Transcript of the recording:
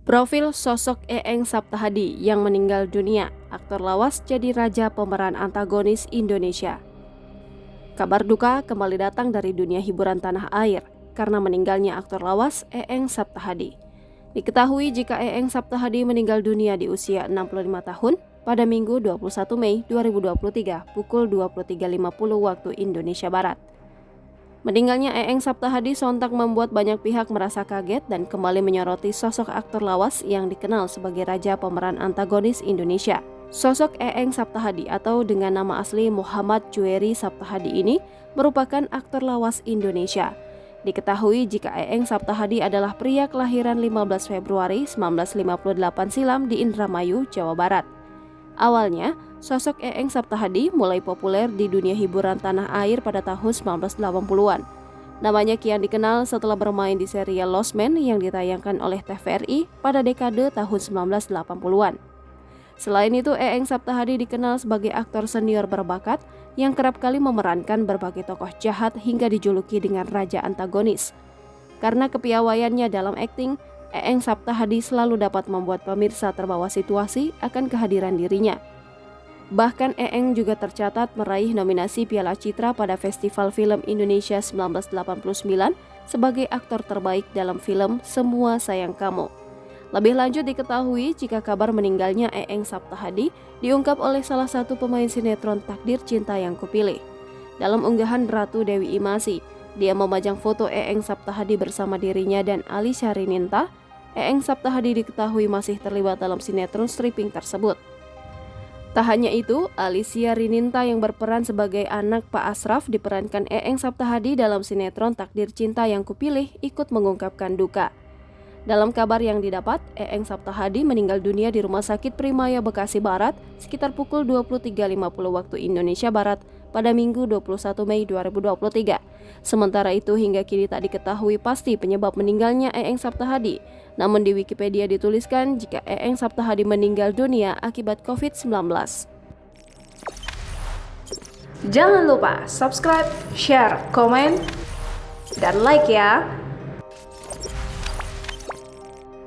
Profil sosok Eeng Saptahadi yang meninggal dunia, aktor lawas jadi raja pemeran antagonis Indonesia. Kabar duka kembali datang dari dunia hiburan tanah air karena meninggalnya aktor lawas Eeng Saptahadi. Diketahui jika Eeng Saptahadi meninggal dunia di usia 65 tahun pada Minggu 21 Mei 2023 pukul 23.50 waktu Indonesia Barat. Meninggalnya Eeng Saptahadi sontak membuat banyak pihak merasa kaget dan kembali menyoroti sosok aktor lawas yang dikenal sebagai raja pemeran antagonis Indonesia. Sosok Eeng Saptahadi atau dengan nama asli Muhammad Jueri Saptahadi ini merupakan aktor lawas Indonesia. Diketahui jika Eeng Saptahadi adalah pria kelahiran 15 Februari 1958 silam di Indramayu, Jawa Barat. Awalnya, sosok Eeng Saptahadi mulai populer di dunia hiburan tanah air pada tahun 1980-an. Namanya kian dikenal setelah bermain di serial Lost Man yang ditayangkan oleh TVRI pada dekade tahun 1980-an. Selain itu, Eeng Saptahadi dikenal sebagai aktor senior berbakat yang kerap kali memerankan berbagai tokoh jahat hingga dijuluki dengan raja antagonis. Karena kepiawaiannya dalam akting, Eeng Saptahadi selalu dapat membuat pemirsa terbawa situasi akan kehadiran dirinya. Bahkan Eeng juga tercatat meraih nominasi Piala Citra pada Festival Film Indonesia 1989 sebagai aktor terbaik dalam film Semua Sayang Kamu. Lebih lanjut diketahui jika kabar meninggalnya Eeng Saptahadi diungkap oleh salah satu pemain sinetron Takdir Cinta Yang Kupilih. Dalam unggahan Ratu Dewi Imasi, dia memajang foto Eeng Saptahadi bersama dirinya dan Alicia Rininta. Eeng Saptahadi diketahui masih terlibat dalam sinetron stripping tersebut. Tak hanya itu, Alicia Rininta yang berperan sebagai anak Pak Asraf diperankan Eeng Saptahadi dalam sinetron Takdir Cinta Yang Kupilih ikut mengungkapkan duka. Dalam kabar yang didapat, Eeng Saptahadi meninggal dunia di Rumah Sakit Primaya Bekasi Barat sekitar pukul 23.50 waktu Indonesia Barat pada Minggu 21 Mei 2023. Sementara itu hingga kini tak diketahui pasti penyebab meninggalnya Eeng Saptahadi. Namun di Wikipedia dituliskan jika Eeng Saptahadi meninggal dunia akibat COVID-19. Jangan lupa subscribe, share, komen, dan like ya!